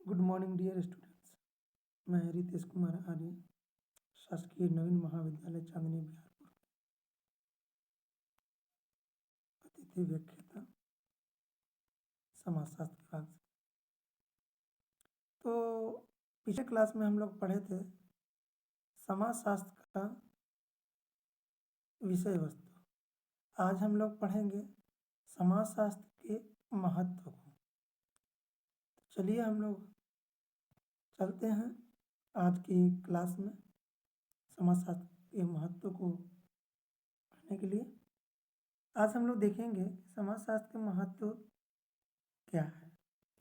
Good morning dear students. मैं रितेश कुमार आर्य, शासकीय नवीन महाविद्यालय चांदनी बिहारपुर अतिथि व्याख्याता समाजशास्त्र विभाग से। तो पिछले क्लास में हम लोग पढ़े थे समाजशास्त्र का विषय वस्तु। आज हम लोग पढ़ेंगे समाजशास्त्र के महत्व को। तो चलिए हम लोग चलते हैं आज की क्लास में समाजशास्त्र के महत्व को पढ़ने के लिए। आज हम लोग देखेंगे समाजशास्त्र के महत्व क्या है,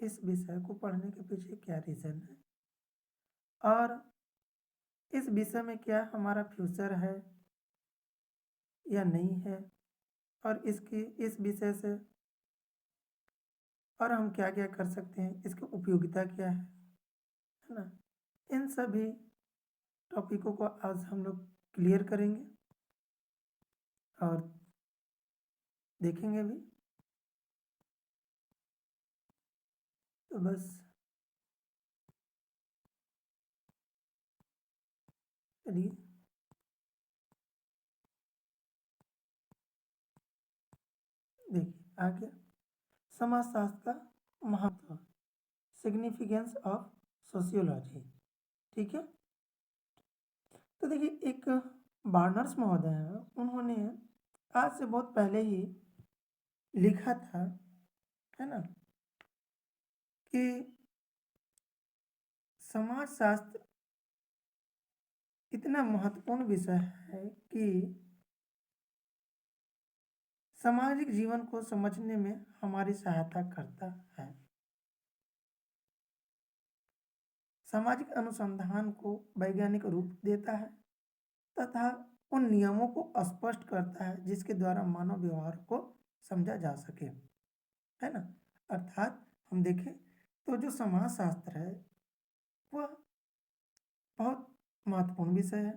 इस विषय को पढ़ने के पीछे क्या रीज़न है और इस विषय में क्या हमारा फ्यूचर है या नहीं है, और इस विषय से और हम क्या क्या कर सकते हैं, इसकी उपयोगिता क्या है ना। इन सभी टॉपिकों को आज हम लोग क्लियर करेंगे और देखेंगे भी। तो बस चलिए देखिए आगे समाजशास्त्र का महत्व, सिग्निफिकेंस ऑफ सोशियोलॉजी। ठीक है, तो देखिए एक बार्नर्स महोदय हैं, उन्होंने आज से बहुत पहले ही लिखा था, है ना, कि समाजशास्त्र इतना महत्वपूर्ण विषय है कि सामाजिक जीवन को समझने में हमारी सहायता करता है, सामाजिक अनुसंधान को वैज्ञानिक रूप देता है तथा उन नियमों को स्पष्ट करता है जिसके द्वारा मानव व्यवहार को समझा जा सके, है ना। अर्थात हम देखें तो जो समाजशास्त्र है वह बहुत महत्वपूर्ण विषय है,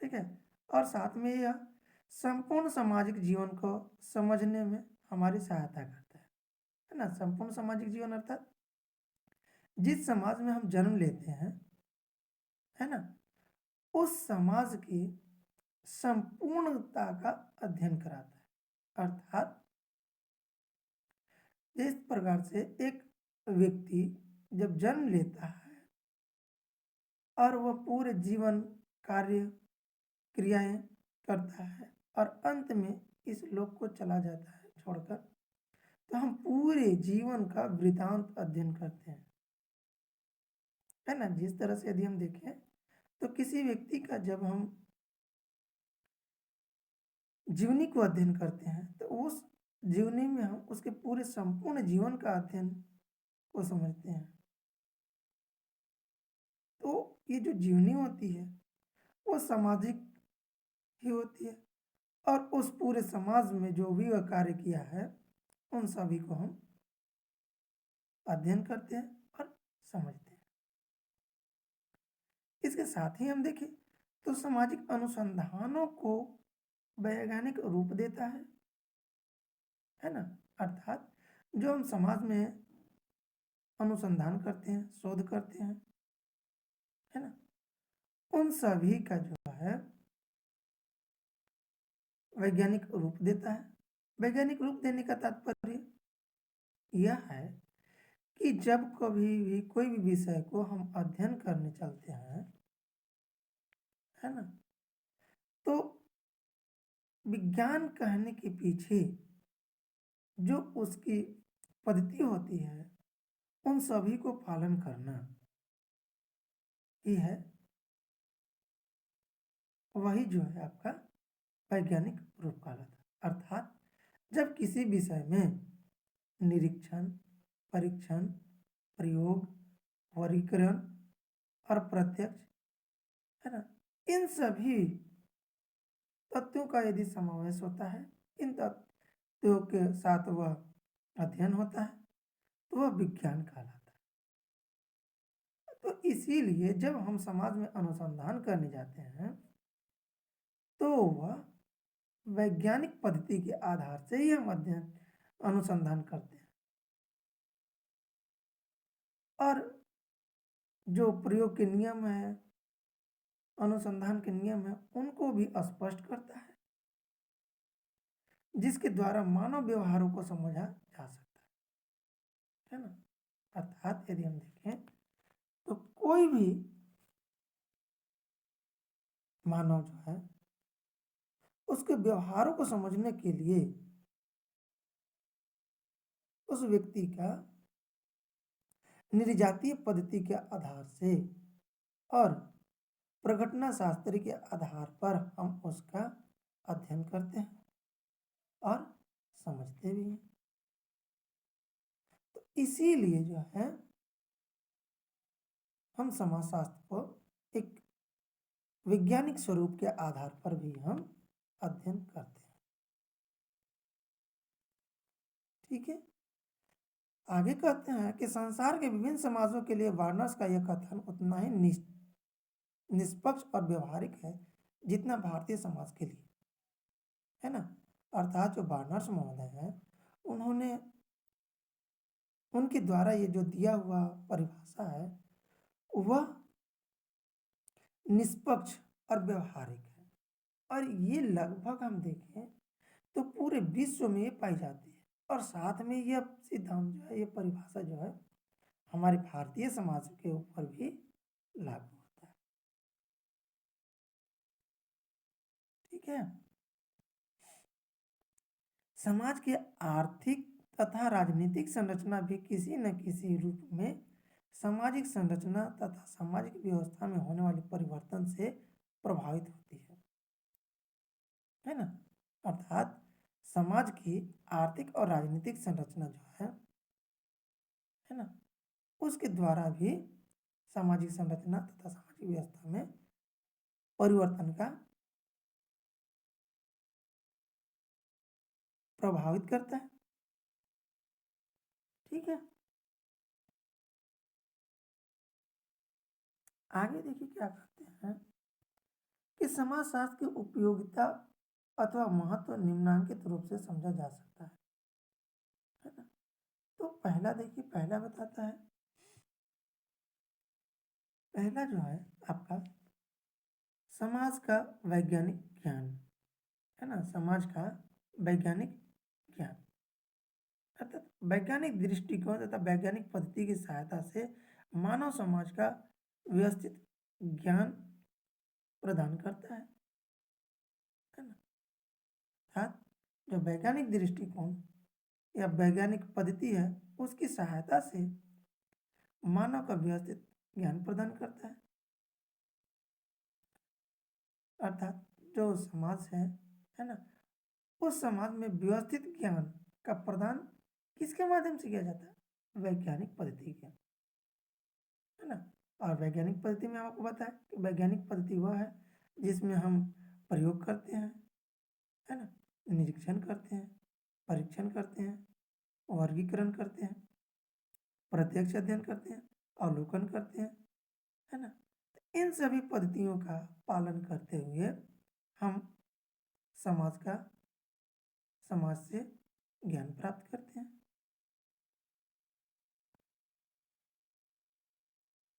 ठीक है, और साथ में यह संपूर्ण सामाजिक जीवन को समझने में हमारी सहायता करता है ना। संपूर्ण सामाजिक जीवन अर्थात जिस समाज में हम जन्म लेते हैं, है ना, उस समाज की संपूर्णता का अध्ययन कराता है। अर्थात जिस प्रकार से एक व्यक्ति जब जन्म लेता है और वह पूरे जीवन कार्य क्रियाएं करता है और अंत में इस लोक को चला जाता है छोड़कर, तो हम पूरे जीवन का वृतांत अध्ययन करते हैं, है ना। जिस तरह से यदि हम देखें तो किसी व्यक्ति का जब हम जीवनी को अध्ययन करते हैं तो उस जीवनी में हम उसके पूरे संपूर्ण जीवन का अध्ययन को समझते हैं। तो ये जो जीवनी होती है वो सामाजिक ही होती है और उस पूरे समाज में जो भी वह कार्य किया है उन सभी को हम अध्ययन करते हैं और समझते हैं। इसके साथ ही हम देखें तो सामाजिक अनुसंधानों को वैज्ञानिक रूप देता है ना। अर्थात जो हम समाज में अनुसंधान करते हैं, शोध करते हैं, है ना, उन सभी का जो है वैज्ञानिक रूप देता है। वैज्ञानिक रूप देने का तात्पर्य यह है कि जब कभी भी कोई भी विषय को हम अध्ययन करने चलते हैं, है ना, तो विज्ञान कहने के पीछे जो उसकी पद्धति होती है उन सभी को पालन करना ही है, वही जो है आपका वैज्ञानिक रूप कहलाता है। अर्थात जब किसी विषय में निरीक्षण, परीक्षण, प्रयोग, वर्गीकरण और प्रत्यक्ष, है ना, इन सभी तथ्यों का यदि समावेश होता है, इन तथ्यों के साथ वह अध्ययन होता है तो वह विज्ञान कहलाता है। तो इसीलिए जब हम समाज में अनुसंधान करने जाते हैं तो वह वैज्ञानिक पद्धति के आधार से ही हम अध्ययन अनुसंधान करते हैं और जो प्रयोग के नियम हैं, अनुसंधान के नियम हैं, उनको भी स्पष्ट करता है, जिसके द्वारा मानव व्यवहारों को समझा जा सकता है ना? अर्थात यदि हम देखें तो कोई भी मानव जो है, उसके व्यवहारों को समझने के लिए उस व्यक्ति का निर्जातीय पद्धति के आधार से और प्रघटना शास्त्र के आधार पर हम उसका अध्ययन करते हैं और समझते भी हैं। तो इसीलिए जो है हम समाजशास्त्र को एक वैज्ञानिक स्वरूप के आधार पर भी हम अध्ययन करते हैं। ठीक है, आगे कहते हैं कि संसार के विभिन्न समाजों के लिए वार्नर्स का यह कथन उतना ही निष्पक्ष और व्यवहारिक है जितना भारतीय समाज के लिए, है ना? अर्थात जो वार्नर्स महोदय हैं, उन्होंने उनके द्वारा ये जो दिया हुआ परिभाषा है वह निष्पक्ष और व्यवहारिक है, और ये लगभग हम देखें तो पूरे विश्व में ये पाई जाती है, और साथ में यह सिद्धांत जो है, ये परिभाषा जो है, हमारे भारतीय समाज के ऊपर भी लागू होता है। ठीक है, समाज के आर्थिक तथा राजनीतिक संरचना भी किसी न किसी रूप में सामाजिक संरचना तथा सामाजिक व्यवस्था में होने वाले परिवर्तन से प्रभावित होती है ना? अर्थात समाज की आर्थिक और राजनीतिक संरचना जो है ना, उसके द्वारा भी सामाजिक संरचना तथा सामाजिक व्यवस्था में परिवर्तन का प्रभावित करता है। ठीक है, आगे देखिए क्या कहते हैं कि समाजशास्त्र की उपयोगिता अथवा महत्व निम्नलिखित रूप से समझा जा सकता है ना? तो पहला देखिए, पहला बताता है, पहला जो है आपका समाज का वैज्ञानिक ज्ञान, है ना? समाज का वैज्ञानिक ज्ञान अर्थात वैज्ञानिक दृष्टिकोण तथा वैज्ञानिक पद्धति की सहायता से मानव समाज का व्यवस्थित ज्ञान प्रदान करता है ना? अर्थात जो वैज्ञानिक दृष्टिकोण या वैज्ञानिक पद्धति है, उसकी सहायता से मानव का व्यवस्थित ज्ञान प्रदान करता है। अर्थात जो समाज है ना, उस समाज में व्यवस्थित ज्ञान का प्रदान किसके माध्यम से किया जाता है? वैज्ञानिक पद्धति के, है ना? और वैज्ञानिक पद्धति में आपको पता है कि वैज्ञानिक पद्धति वह है जिसमें हम प्रयोग करते हैं, है ना? निरीक्षण करते हैं, परीक्षण करते हैं, वर्गीकरण करते हैं, प्रत्यक्ष अध्ययन करते हैं, अवलोकन करते हैं, है ना? तो इन सभी पद्धतियों का पालन करते हुए हम समाज का समाज से ज्ञान प्राप्त करते हैं।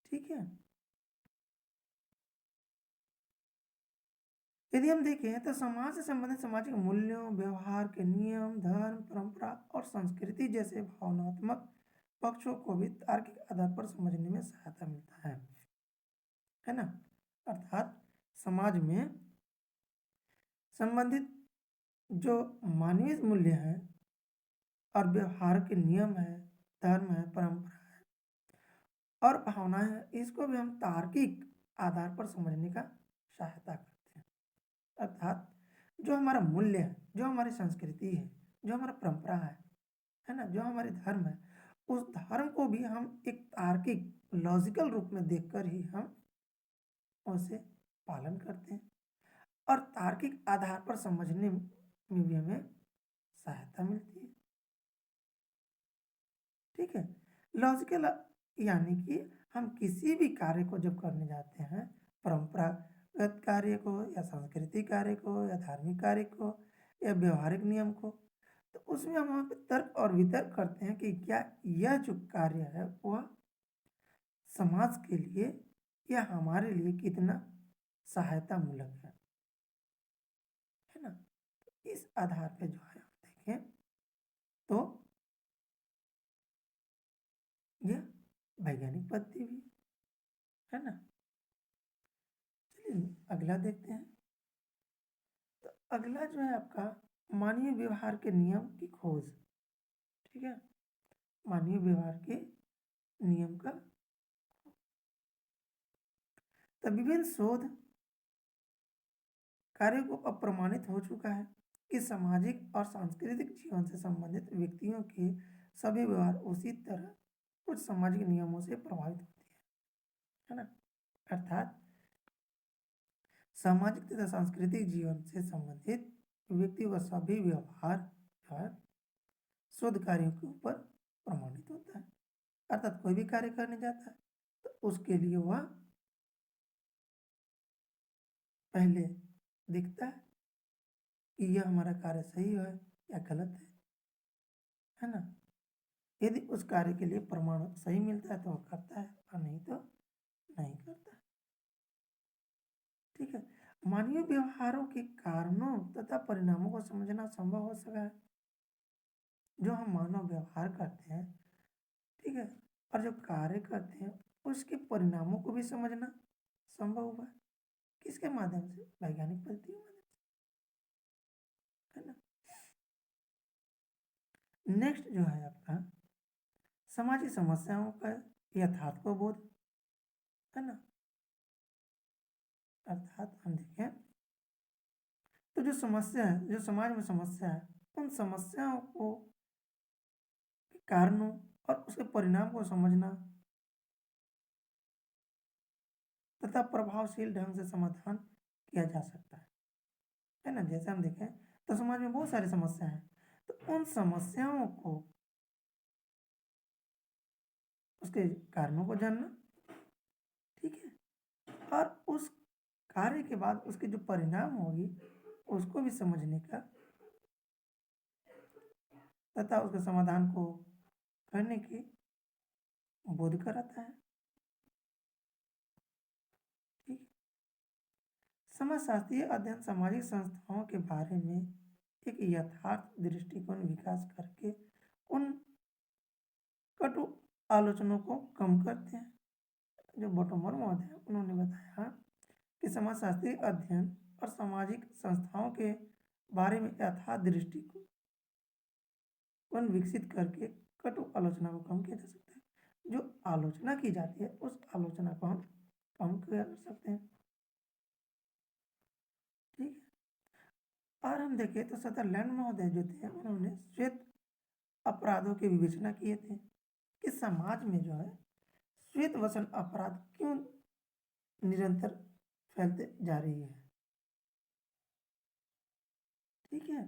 ठीक है, यदि हम देखें तो समाज से संबंधित सामाजिक मूल्यों, व्यवहार के नियम, धर्म, परंपरा और संस्कृति जैसे भावनात्मक पक्षों को भी तार्किक आधार पर समझने में सहायता मिलता है ना? अर्थात समाज में संबंधित जो मानवीय मूल्य हैं और व्यवहार के नियम है, धर्म है, परंपरा और भावनाएं हैं, इसको भी हम तार्किक आधार पर समझने का सहायता करते हैं। अर्थात जो हमारा मूल्य है, जो हमारी संस्कृति है, जो हमारा परंपरा है ना, जो हमारे धर्म है, उस धर्म को भी हम एक तार्किक लॉजिकल रूप में देखकर ही हम उसे पालन करते हैं, और तार्किक आधार पर समझने में भी हमें सहायता मिलती है। ठीक है, लॉजिकल यानी कि हम किसी भी कार्य को जब करने जाते हैं, परंपरागत कार्य को या सांस्कृतिक कार्य को या धार्मिक कार्य को या व्यवहारिक नियम को, तो उसमें हम वहाँ पे तर्क और वितर्क करते हैं कि क्या यह जो कार्य है वह समाज के लिए या हमारे लिए कितना सहायता मूलक है ना? तो इस आधार पे जो है हम देखें तो यह वैज्ञानिक पद्धति भी है ना? चलिए अगला देखते हैं। तो अगला जो है आपका मानवीय व्यवहार के नियम की खोज, ठीक है? मानवीय व्यवहार के नियम का तो विभिन्न शोध कार्यों को अब प्रमाणित हो चुका है कि सामाजिक और सांस्कृतिक जीवन से संबंधित व्यक्तियों के सभी व्यवहार उसी तरह कुछ सामाजिक नियमों से प्रभावित होती है ना? अर्थात सामाजिक तथा सांस्कृतिक जीवन से संबंधित व्यक्तियों का सभी व्यवहार जो है शोध कार्यों के ऊपर प्रमाणित होता है। अर्थात कोई भी कार्य करने जाता है तो उसके लिए वह पहले दिखता है कि यह हमारा कार्य सही है या गलत है ना? यदि उस कार्य के लिए प्रमाण सही मिलता है तो वह करता है और नहीं तो नहीं करता। ठीक है। मानवीय व्यवहारों के कारणों तथा परिणामों को समझना संभव हो सका है। जो हम मानव व्यवहार करते हैं, ठीक है, और जो कार्य करते हैं उसके परिणामों को भी समझना संभव हुआ है। किसके माध्यम से? वैज्ञानिक पद्धतियों के माध्यम से, है ना? नेक्स्ट जो है आपका सामाजिक समस्याओं का यथार्थ को बोध, है ना? अर्थात हम देखें तो जो समस्या है, जो समाज में समस्या है, उन समस्याओं को के कारणों और उसके परिणाम को समझना तथा प्रभावशील ढंग से समाधान किया जा सकता है ना? जैसे हम देखें तो समाज में बहुत सारी समस्याएं हैं, तो उन समस्याओं को उसके कारणों को जानना, ठीक है, और उस कार्य के बाद उसके जो परिणाम होगी उसको भी समझने का तथा उसके समाधान को करने की बोध कराता है। ठीक है। समाजशास्त्रीय अध्ययन सामाजिक संस्थाओं के बारे में एक यथार्थ दृष्टिकोण विकास करके उन कटु आलोचनाओं को कम करते हैं। जो बटोमर महोदय हैं उन्होंने बताया कि समाजशास्त्रीय अध्ययन और सामाजिक संस्थाओं के बारे में यथार्थ दृष्टिकोण विकसित करके कटु आलोचना को कम किया जा सकता है। जो आलोचना की जाती है उस आलोचना को हम कम किया कर सकते हैं। ठीक है। और हम देखें तो सदरलैंड महोदय जो थे उन्होंने श्वेत अपराधों की विवेचना किए थे कि समाज में जो है श्वेत वसन अपराध क्यों निरंतर फैलते जा रही है। ठीक है।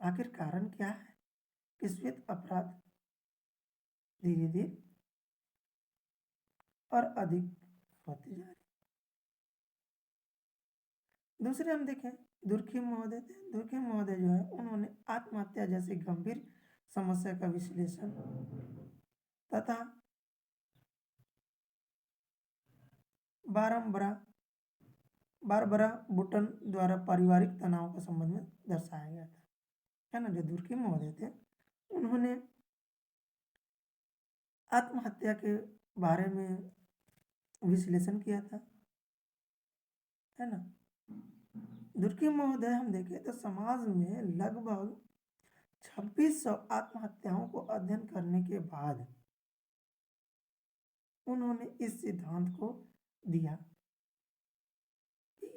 आखिर कारण क्या है कि श्वेत अपराध धीरे धीरे और अधिक होते जा रहे हैं। दूसरे हम देखें दुर्खिम महोदय थे। दुर्खिम महोदय जो है उन्होंने आत्महत्या जैसी गंभीर समस्या का विश्लेषण तथा बारम्बारा बारबरा बुटन द्वारा पारिवारिक तनाव के संबंध में दर्शाया गया था, है ना? जो दुर्खिम महोदय थे उन्होंने आत्महत्या के बारे में विश्लेषण किया था, है ना? दुर्खिम महोदय हम देखें तो समाज में लगभग 2600 आत्महत्याओं को अध्ययन करने के बाद उन्होंने इस सिद्धांत को दिया कि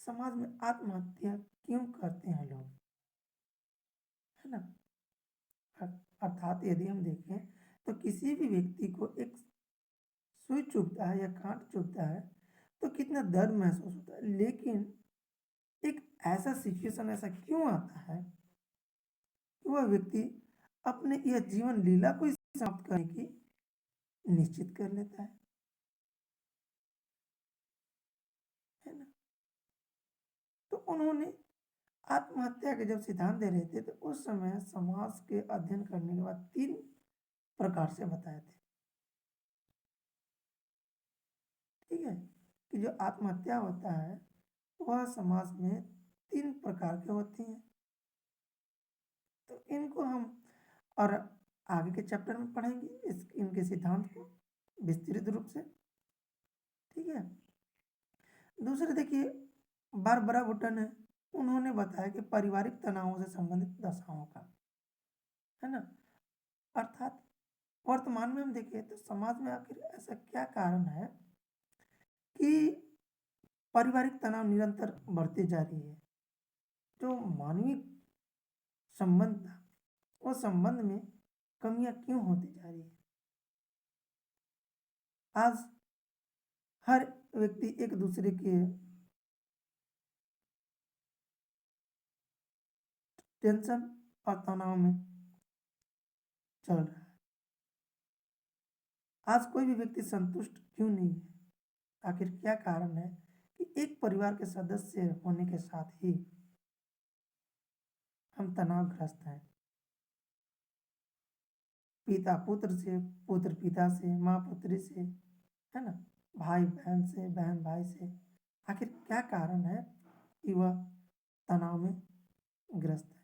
समाज में आत्महत्या क्यों करते हैं लोग, है ना? अर्थात यदि हम देखें तो किसी भी व्यक्ति को एक सुई चुभता है या कांट चुभता है तो कितना दर्द महसूस होता है, लेकिन एक ऐसा सिचुएशन ऐसा क्यों आता है कि वह व्यक्ति अपने यह जीवन लीला को समाप्त करने की निश्चित कर लेता है ना? तो उन्होंने आत्महत्या के जब सिद्धांत दे रहे थे तो उस समय समाज के अध्ययन करने के बाद 3 प्रकार से बताए थे। ठीक है, कि जो आत्महत्या होता है वह समाज में 3 प्रकार के होती हैं। तो इनको हम और आगे के चैप्टर में पढ़ेंगे इनके सिद्धांत को विस्तृत रूप से। ठीक है। दूसरे देखिए, बारबरा बुटन है, उन्होंने बताया कि पारिवारिक तनावों से संबंधित दशाओं का, है ना, अर्थात वर्तमान में हम देखें तो समाज में आखिर ऐसा क्या कारण है कि पारिवारिक तनाव निरंतर बढ़ती जा रही है। जो मानवीय संबंध था वो संबंध में कमियां क्यों होती जा रही है। आज हर व्यक्ति एक दूसरे के टेंशन और तनाव में चल रहा है। आज कोई भी व्यक्ति संतुष्ट क्यों नहीं है। आखिर क्या कारण है कि एक परिवार के सदस्य होने के साथ ही हम तनावग्रस्त हैं। पिता पुत्र से, पुत्र पिता से, माँ पुत्री से, है ना, भाई बहन से, बहन भाई से। आखिर क्या कारण है कि वह तनाव में ग्रस्त है।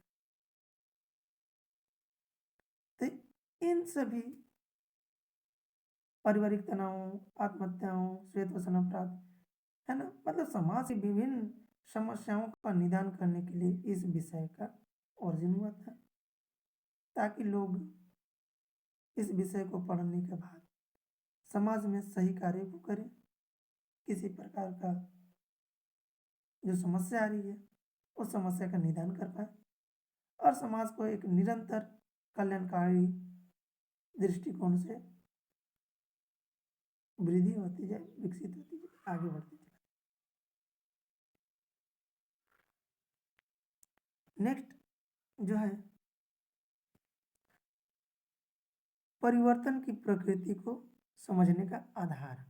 तो इन सभी पारिवारिक तनावों, आत्महत्याओं, श्वेत अपराध, है ना, मतलब समाज की विभिन्न समस्याओं का निदान करने के लिए इस विषय का ऑर्जिन हुआ था, ताकि लोग इस विषय को पढ़ने के बाद समाज में सही कार्य को करें। किसी प्रकार का जो समस्या आ रही है उस समस्या का निदान कर पाए और समाज को एक निरंतर कल्याणकारी दृष्टिकोण से वृद्धि होती जाए, विकसित होती जाए, आगे बढ़ती जाए। नेक्स्ट जो है, परिवर्तन की प्रकृति को समझने का आधार।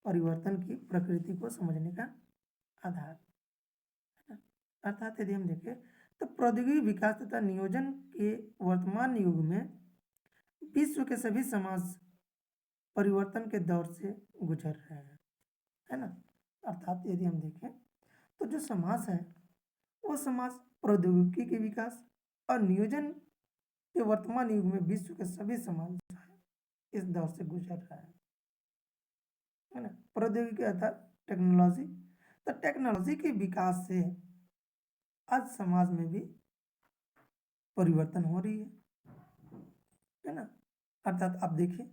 परिवर्तन की प्रकृति को समझने का आधार, है ना? अर्थात यदि हम देखें तो प्रौद्योगिकी विकास तथा नियोजन के वर्तमान युग में विश्व के सभी समाज परिवर्तन के दौर से गुजर रहे हैं, है ना। अर्थात यदि हम देखें तो जो समाज है वो समाज प्रौद्योगिकी के विकास और नियोजन के वर्तमान युग में विश्व के सभी समाज इस दौर से गुजर रहा है ना। प्रौद्योगिकी अर्थात टेक्नोलॉजी, तो टेक्नोलॉजी के विकास से आज समाज में भी परिवर्तन हो रही है ना। अर्थात आप देखिए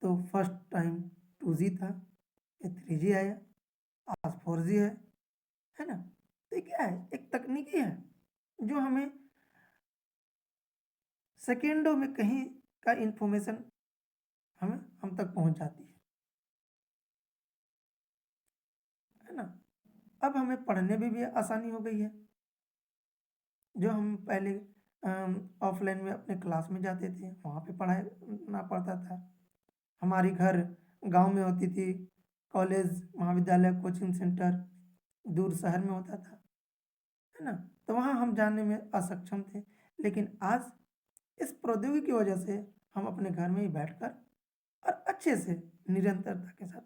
तो फर्स्ट टाइम 2G था, फिर 3G आया, आज 4G है ना। तो ये क्या है, एक तकनीकी है जो हमें सेकेंडों में कहीं का इंफॉर्मेशन हम तक पहुंच जाती है ना। अब हमें पढ़ने में भी आसानी हो गई है। जो हम पहले ऑफलाइन में अपने क्लास में जाते थे वहाँ पे पढ़ाना पड़ता था। हमारी घर गांव में होती थी, कॉलेज महाविद्यालय कोचिंग सेंटर दूर शहर में होता था, है ना। तो वहाँ हम जानने में असक्षम थे, लेकिन आज इस प्रौद्योगिकी की वजह से हम अपने घर में ही बैठकर और अच्छे से निरंतरता के साथ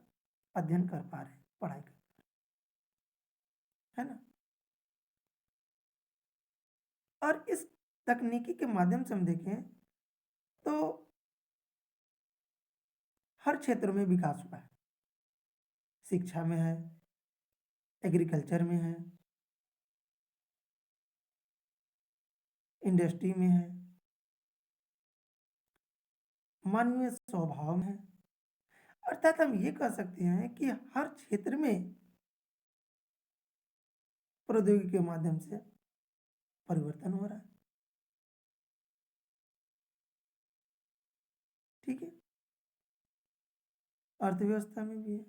अध्ययन कर पा रहे हैं, पढ़ाई कर, है ना। और इस तकनीकी के माध्यम से हम देखें तो हर क्षेत्र में विकास हुआ है। शिक्षा में है, एग्रीकल्चर में है, इंडस्ट्री में है, मानवीय स्वभाव में है। अर्थात हम ये कह सकते हैं कि हर क्षेत्र में प्रौद्योगिकी के माध्यम से परिवर्तन हो रहा है। ठीक है। अर्थव्यवस्था में भी है,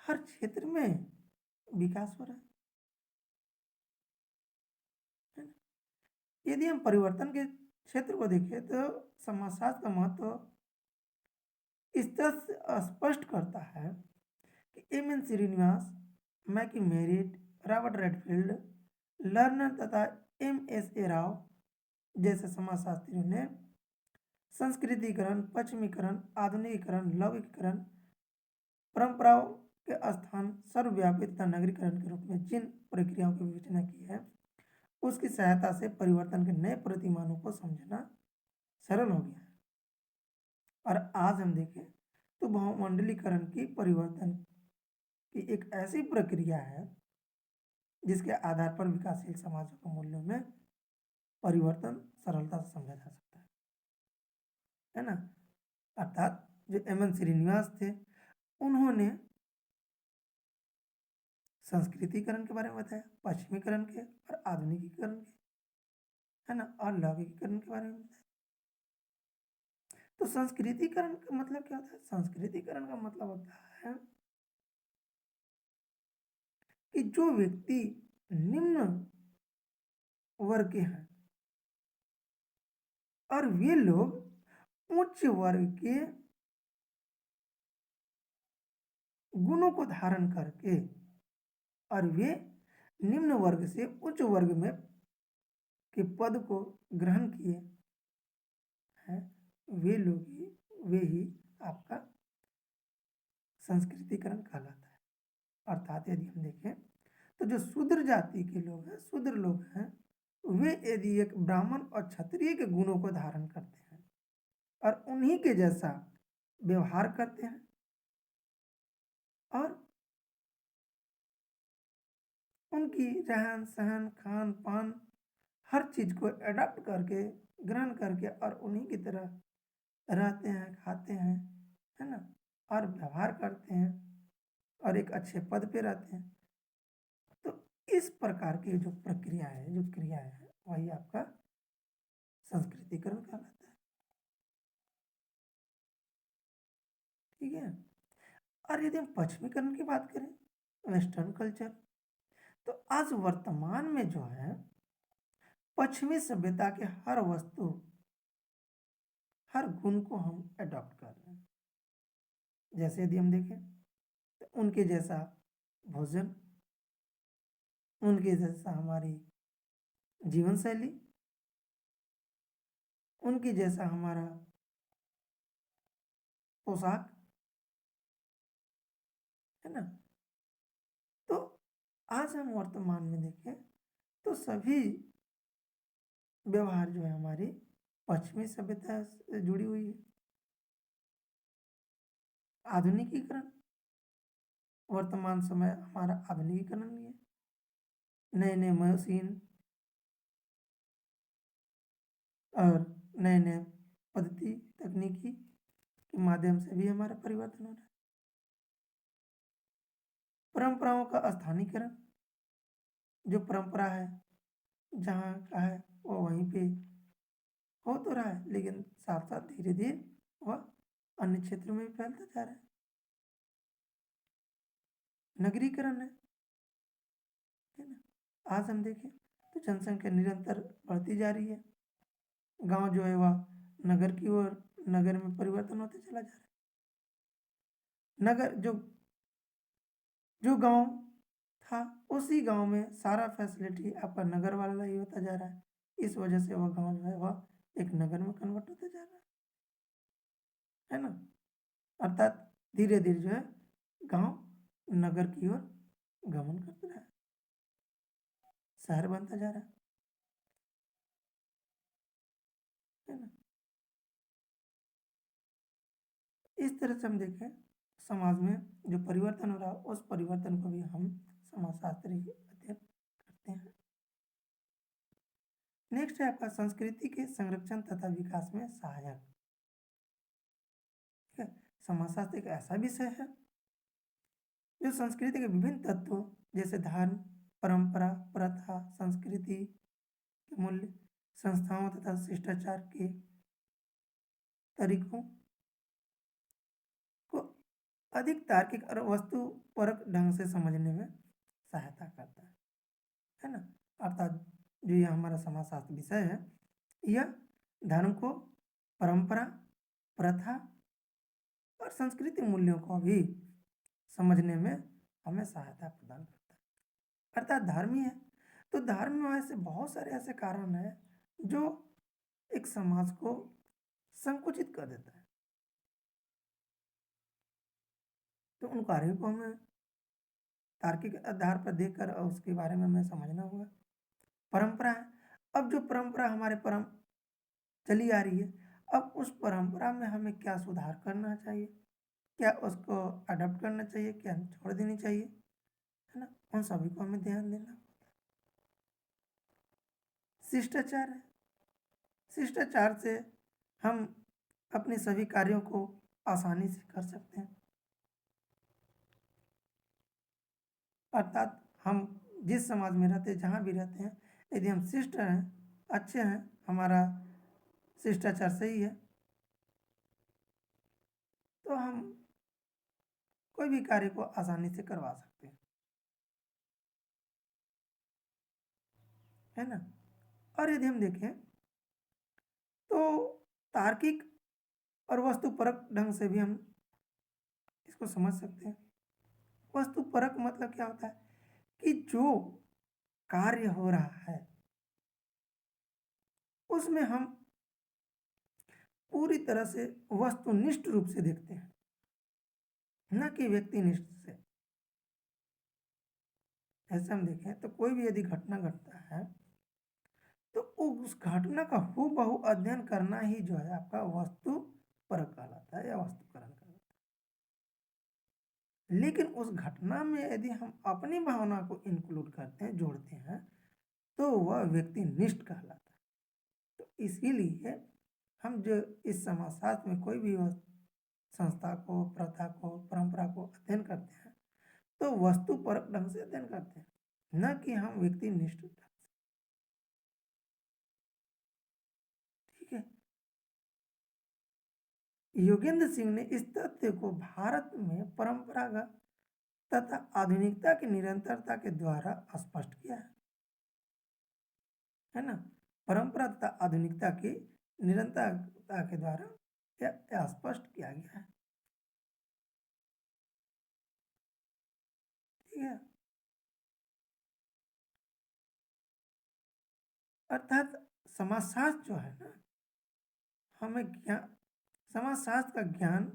हर क्षेत्र में विकास हो रहा है ना। यदि हम परिवर्तन के क्षेत्र को देखें तो समाजशास्त्र का महत्व इस तरह से स्पष्ट करता है कि M N. Srinivas, McKim Marriott, Robert Redfield, Lerner तथा M.S.A. राव जैसे समाजशास्त्रियों ने संस्कृतिकरण, पश्चिमीकरण, आधुनिकीकरण, लौकिकरण परंपराओं के स्थान सर्वव्यापी तथा नगरीकरण के रूप में जिन प्रक्रियाओं की विवेचना की है, उसकी सहायता से परिवर्तन के नए प्रतिमानों को समझना सरल हो गया है। और आज हम देखें तो बहुमंडलीकरण की परिवर्तन की एक ऐसी प्रक्रिया है जिसके आधार पर विकासशील समाजों के मूल्यों में परिवर्तन सरलता से समझा जा सकता है ना। अर्थात जो एम.एन. श्रीनिवास थे, उन्होंने संस्कृतिकरण के बारे में बताया, पश्चिमीकरण के और आधुनिकीकरण के, है ना, और लौकिकीकरण के बारे में बताया। तो संस्कृतिकरण का मतलब क्या होता है? संस्कृतिकरण का मतलब होता है कि जो व्यक्ति निम्न वर्ग के हैं और वे लोग उच्च वर्ग के गुणों को धारण करके और वे निम्न वर्ग से उच्च वर्ग में के पद को ग्रहण किए हैं, वे ही आपका संस्कृतिकरण कहलाता है। अर्थात यदि हम देखें तो जो शूद्र जाति के लोग हैं, शूद्र लोग हैं, वे यदि एक ब्राह्मण और क्षत्रिय के गुणों को धारण करते हैं और उन्हीं के जैसा व्यवहार करते हैं और उनकी रहन सहन खान पान हर चीज को अडॉप्ट करके ग्रहण करके और उन्हीं की तरह रहते हैं, खाते हैं, है ना, और व्यवहार करते हैं और एक अच्छे पद पे रहते हैं, तो इस प्रकार की जो प्रक्रिया है, जो क्रिया है, वही आपका संस्कृतिकरण कहलाता है। ठीक है। और यदि हम पश्चिमीकरण की बात करें, वेस्टर्न कल्चर, तो आज वर्तमान में जो है पश्चिमी सभ्यता के हर वस्तु, हर गुण को हम अडॉप्ट कर रहे हैं। जैसे यदि हम देखें तो उनके जैसा भोजन, उनके जैसा हमारी जीवन शैली, उनके जैसा हमारा पोशाक, है ना। तो आज हम वर्तमान में देखें तो सभी व्यवहार जो है हमारी पश्चिमी सभ्यता से जुड़ी हुई है। आधुनिकीकरण, वर्तमान समय हमारा आधुनिकीकरण ही है। नए नए मशीन और नए नए पद्धति तकनीकी के माध्यम से भी हमारा परिवर्तन हो रहा है। परंपराओं का स्थानीयकरण, जो परंपरा है जहाँ का है वो वहीं पे हो तो रहा है, लेकिन साथ साथ धीरे धीरे वह अन्य क्षेत्रों में भी फैलता जा रहा है। नगरीकरण है ना। आज हम देखें तो जनसंख्या निरंतर बढ़ती जा रही है, गांव जो है वह नगर की ओर, नगर में परिवर्तन होते चला जा रहा है। नगर जो गांव था, उसी गांव में सारा फैसिलिटी आपका नगर वाला ही होता जा रहा है। इस वजह से वह गांव जो है वह एक नगर में कन्वर्ट होता जा रहा है ना। अर्थात धीरे धीरे जो है गांव नगर की ओर गमन करता रहा है, शहर बनता जा रहा है ना। इस तरह से हम देखें समाज में जो परिवर्तन हो रहा है, उस परिवर्तन को भी हम समाजशास्त्री अध्ययन करते हैं। नेक्स्ट है आपका संस्कृति के संरक्षण तथा विकास में सहायक। ठीक है। समाजशास्त्र एक ऐसा विषय है जो संस्कृति के विभिन्न तत्वों जैसे धर्म, परंपरा, प्रथा, संस्कृति के मूल्य, संस्थाओं तथा शिष्टाचार के तरीकों को अधिक तार्किक और वस्तुपरक ढंग से समझने में सहायता करता है ना। अर्थात जो यह हमारा समाजशास्त्र विषय है, यह धर्म को, परंपरा, प्रथा और संस्कृति मूल्यों को भी समझने में हमें सहायता प्रदान करता है। अर्थात धर्म ही है तो धर्म में ऐसे बहुत सारे ऐसे कारण हैं जो एक समाज को संकुचित कर देता है। तो उन कार्यों को हमें तार्किक आधार पर देखकर उसके बारे में हमें समझना होगा। परंपरा है, अब जो परंपरा हमारे परम चली आ रही है, अब उस परंपरा में हमें क्या सुधार करना चाहिए, क्या उसको अडॉप्ट करना चाहिए, क्या छोड़ देनी चाहिए, है ना? उन सभी को हमें ध्यान देना। शिष्टाचार है, शिष्टाचार से हम अपने सभी कार्यों को आसानी से कर सकते हैं। अर्थात हम जिस समाज में रहते हैं, जहाँ भी रहते हैं, यदि हम शिष्ट हैं, अच्छे हैं, हमारा शिष्टाचार सही है, तो हम कोई भी कार्य को आसानी से करवा सकते हैं, है ना? और यदि हम देखें तो तार्किक और वस्तुपरक ढंग से भी हम इसको समझ सकते हैं। वस्तुपरक मतलब क्या होता है कि जो कार्य हो रहा है उसमें हम पूरी तरह से वस्तुनिष्ठ रूप से देखते हैं, न कि व्यक्तिनिष्ठ से। ऐसे हम देखें तो कोई भी यदि घटना घटता है तो उस घटना का हूबहू अध्ययन करना ही जो है आपका वस्तु परक कहलाता है या वस्तुकरण कहलाता है। लेकिन उस घटना में यदि हम अपनी भावना को इंक्लूड करते हैं, जोड़ते हैं, तो वह व्यक्तिनिष्ठ कहलाता है। तो इसीलिए हम जो इस समाजशास्त्र में कोई भी संस्था को, प्रथा को, परंपरा को अध्ययन करते हैं तो वस्तु परक ढंग से अध्ययन करते हैं, न कि हम व्यक्तिनिष्ठ ढंग से। ठीक है। योगेंद्र सिंह ने इस तथ्य को भारत में परंपरागत तथा आधुनिकता की निरंतरता के द्वारा स्पष्ट किया है ना? परंपरा तथा आधुनिकता की निरंतरता के द्वारा यह स्पष्ट किया गया है। ठीक है। अर्थात समाजशास्त्र जो है ना, हमें ज्ञान, समाजशास्त्र का ज्ञान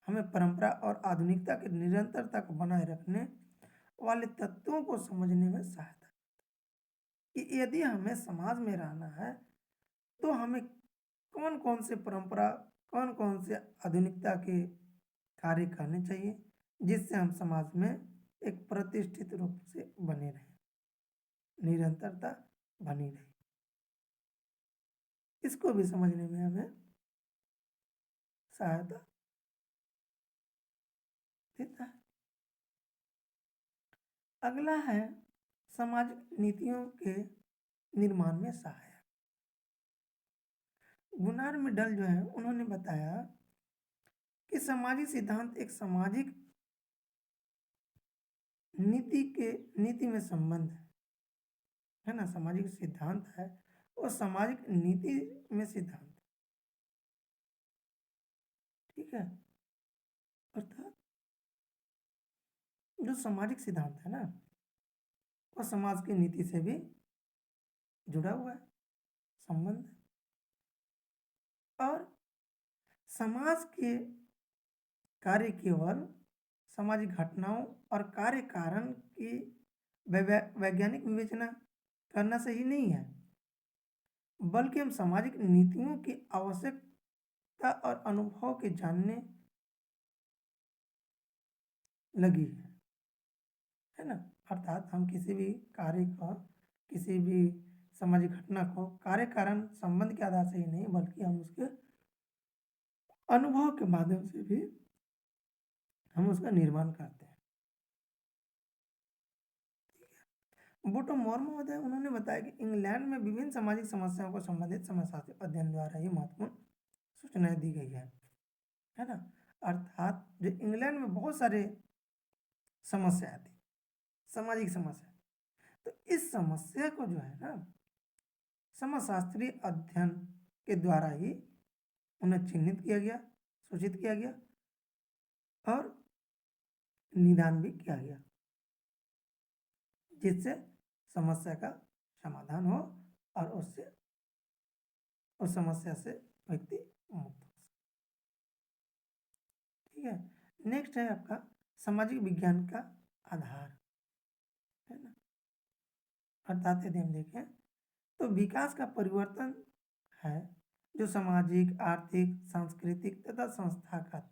हमें परंपरा और आधुनिकता की निरंतरता को बनाए रखने वाले तत्वों को समझने में सहायता कि यदि हमें समाज में रहना है तो हमें कौन कौन से परंपरा, कौन कौन से आधुनिकता के कार्य करने चाहिए जिससे हम समाज में एक प्रतिष्ठित रूप से बने रहें, निरंतरता बनी रहे। इसको भी समझने में हमें सहायता देता है। अगला है सामाजिक नीतियों के निर्माण में सहायक। गुनार मिडल जो है उन्होंने बताया कि सामाजिक सिद्धांत एक सामाजिक नीति में संबंध है ना? सामाजिक सिद्धांत है और सामाजिक नीति में सिद्धांत। ठीक है। अर्थात जो सामाजिक सिद्धांत है ना, वो समाज की नीति से भी जुड़ा हुआ है, संबंध है। और समाज के कार्य केवल सामाजिक घटनाओं और कार्य कारण की वैज्ञानिक विवेचना करना सही नहीं है, बल्कि हम सामाजिक नीतियों की आवश्यकता और अनुभव के जानने लगी है ना? अर्थात हम किसी भी कार्य का, किसी भी सामाजिक घटना को कार्य कारण संबंध के आधार से ही नहीं, बल्कि हम उसके अनुभव के माध्यम से भी हम उसका निर्माण करते हैं। बूटो मोर महोदय उन्होंने बताया कि इंग्लैंड में विभिन्न सामाजिक समस्याओं को संबंधित समाजशास्त्री अध्ययन द्वारा ही महत्वपूर्ण सूचनाएं दी गई है ना? अर्थात जो इंग्लैंड में बहुत सारे समस्याएं थी, सामाजिक समस्या, तो इस समस्या को जो है ना समाजशास्त्रीय अध्ययन के द्वारा ही उन्हें चिन्हित किया गया, सूचित किया गया और निदान भी किया गया, जिससे समस्या का समाधान हो और उससे, उस समस्या से व्यक्ति मुक्त हो। ठीक है। नेक्स्ट है आपका सामाजिक विज्ञान का आधार, है ना। अर्थात यदि हम देखें तो विकास का परिवर्तन है जो सामाजिक, आर्थिक, सांस्कृतिक तथा संस्थागत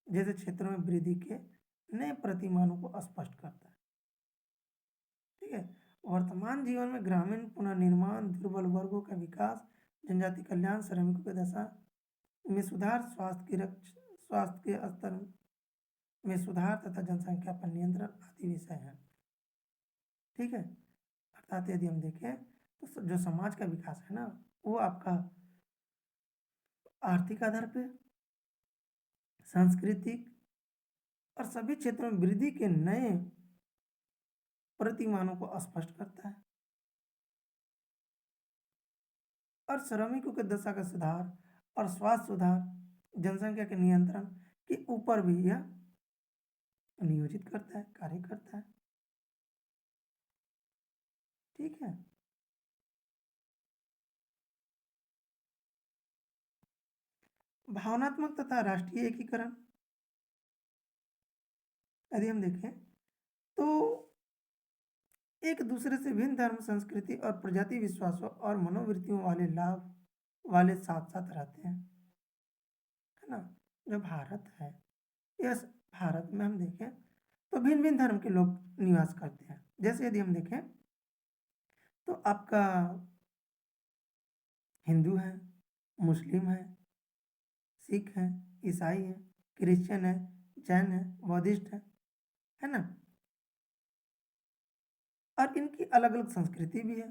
जैसे क्षेत्रों में वृद्धि के नए प्रतिमानों को स्पष्ट करता है। ठीक है। वर्तमान जीवन में ग्रामीण पुनर्निर्माण, दुर्बल वर्गों का विकास, जनजाति कल्याण, श्रमिकों की दशा में सुधार, स्वास्थ्य के स्तर में सुधार तथा जनसंख्या पर नियंत्रण आदि विषय हैं। ठीक है। अर्थात यदि हम देखें तो जो समाज का विकास है ना, वो आपका आर्थिक आधार पे, सांस्कृतिक और सभी क्षेत्रों में वृद्धि के नए प्रतिमानों को स्पष्ट करता है और श्रमिकों के दशा का सुधार और स्वास्थ्य सुधार, जनसंख्या के नियंत्रण के ऊपर भी यह नियोजित करता है, कार्य करता है। ठीक है। भावनात्मक तथा राष्ट्रीय एकीकरण यदि हम देखें तो एक दूसरे से भिन्न धर्म, संस्कृति और प्रजाति विश्वासों और मनोवृत्तियों वाले लाभ वाले साथ साथ रहते हैं, है ना। जो भारत है, इस भारत में हम देखें तो भिन्न भिन्न धर्म के लोग निवास करते हैं। जैसे यदि हम देखें तो आपका हिंदू है, मुस्लिम है, सिख है, ईसाई है, क्रिश्चियन है, जैन है, बौद्धिस्ट है ना। और इनकी अलग अलग संस्कृति भी है,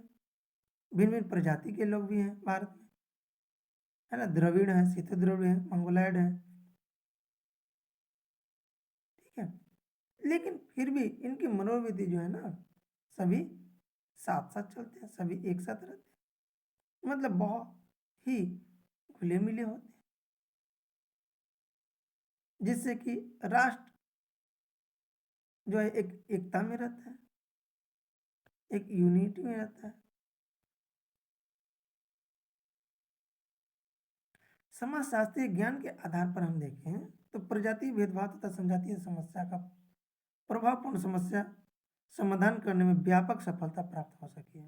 भिन्न भिन्न प्रजाति के लोग भी हैं भारत में, है ना। द्रविड़ है, सिंधु द्रविड़ है, मंगोलायड है। ठीक है। लेकिन फिर भी इनकी मनोवृत्ति जो है ना, सभी साथ साथ चलते हैं, सभी एक साथ रहते हैं, मतलब बहुत ही घुले मिले होते हैं, जिससे कि राष्ट्र जो है एक एकता में रहता है, एक यूनिटी में रहता है। समाजशास्त्रीय ज्ञान के आधार पर हम देखें तो प्रजाति भेदभाव तथा जनजातीय समस्या का प्रभावपूर्ण समस्या समाधान करने में व्यापक सफलता प्राप्त हो सकी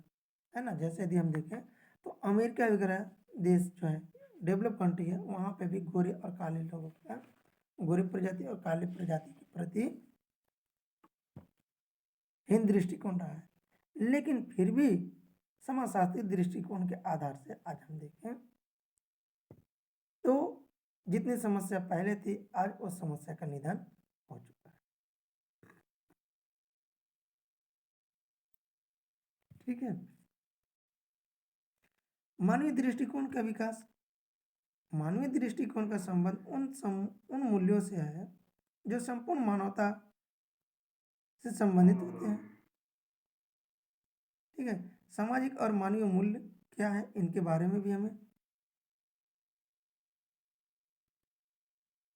है ना। जैसे यदि हम देखें तो अमेरिका वगैरह देश जो है, डेवलप कंट्री है, वहाँ पे भी गोरे और काले लोगों का, गोरी प्रजाति और काले प्रजाति के प्रति हीन दृष्टिकोण रहा है। लेकिन फिर भी समाजशास्त्री दृष्टिकोण के आधार से आज हम देखें तो जितनी समस्या पहले थी, आज उस समस्या का निदान हो चुका है। ठीक है। मानवीय दृष्टिकोण का विकास, मानवीय दृष्टिकोण का संबंध उन मूल्यों से है जो संपूर्ण मानवता से संबंधित होते हैं। ठीक है। सामाजिक और मानवीय मूल्य क्या है, इनके बारे में भी हमें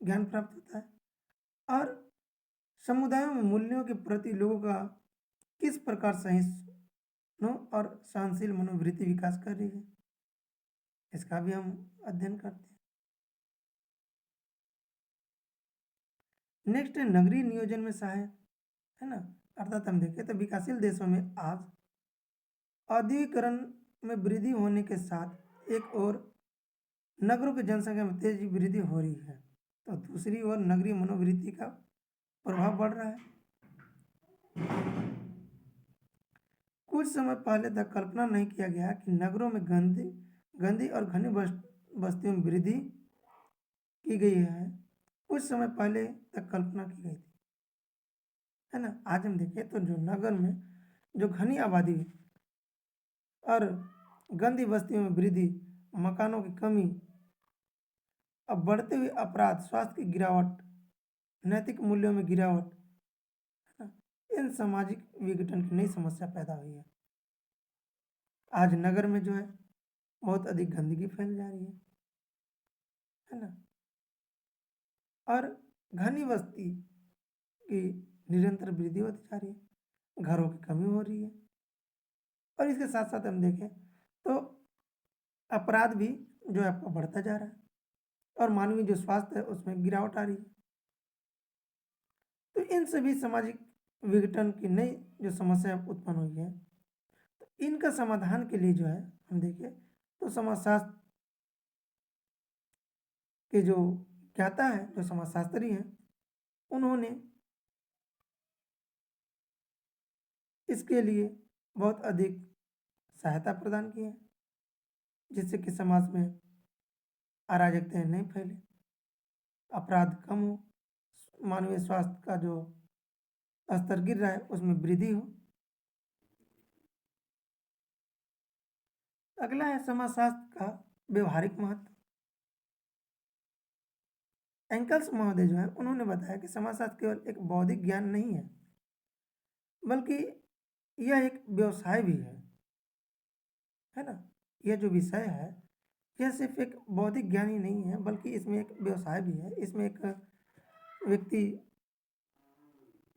ज्ञान प्राप्त होता है और समुदायों में मूल्यों के प्रति लोगों का किस प्रकार सहिष्णु और सहनशील मनोवृत्ति विकास कर रही है, इसका भी हम अध्ययन करते हैं। नेक्स्ट है नगरीय नियोजन में सहायक, है ना। अर्थात हम देखें तो विकासशील देशों में आज औद्योगिकरण में वृद्धि होने के साथ एक और नगरों की जनसंख्या में तेजी वृद्धि हो रही है, तो दूसरी ओर नगरीय मनोवृत्ति का प्रभाव बढ़ रहा है। कुछ समय पहले तक कल्पना नहीं किया गया कि नगरों में गंदी और घनी बस्तियों में वृद्धि की गई है। कुछ समय पहले तक कल्पना की गई थी, है ना। आज हम देखें तो जो नगर में जो घनी आबादी और गंदी बस्तियों में वृद्धि, मकानों की कमी, अब बढ़ते हुए अपराध, स्वास्थ्य की गिरावट, नैतिक मूल्यों में गिरावट, है ना, इन सामाजिक विघटन की नई समस्या पैदा हुई है। आज नगर में जो है बहुत अधिक गंदगी फैल जा रही है ना। और घनी बस्ती की निरंतर वृद्धि होती जा रही है, घरों की कमी हो रही है और इसके साथ साथ हम देखें तो अपराध भी जो है आपका बढ़ता जा रहा है और मानवीय जो स्वास्थ्य है उसमें गिरावट आ रही है। तो इन सभी सामाजिक विघटन की नई जो समस्या उत्पन्न हुई है, तो इनका समाधान के लिए जो है हम देखें तो समाजशास्त्र के जो ज्ञाता है, जो समाजशास्त्री हैं, उन्होंने इसके लिए बहुत अधिक सहायता प्रदान की है, जिससे कि समाज में अराजकताएँ नहीं फैले, अपराध कम हो, मानवीय स्वास्थ्य का जो स्तर गिर रहा है उसमें वृद्धि हो। अगला है समाजशास्त्र का व्यवहारिक महत्व। एंकल्स महोदय जो है उन्होंने बताया कि समाजशास्त्र केवल एक बौद्धिक ज्ञान नहीं है, बल्कि यह एक व्यवसाय भी है ना? यह जो विषय है, यह सिर्फ एक बौद्धिक ज्ञान ही नहीं है, बल्कि इसमें एक व्यवसाय भी है। इसमें एक व्यक्ति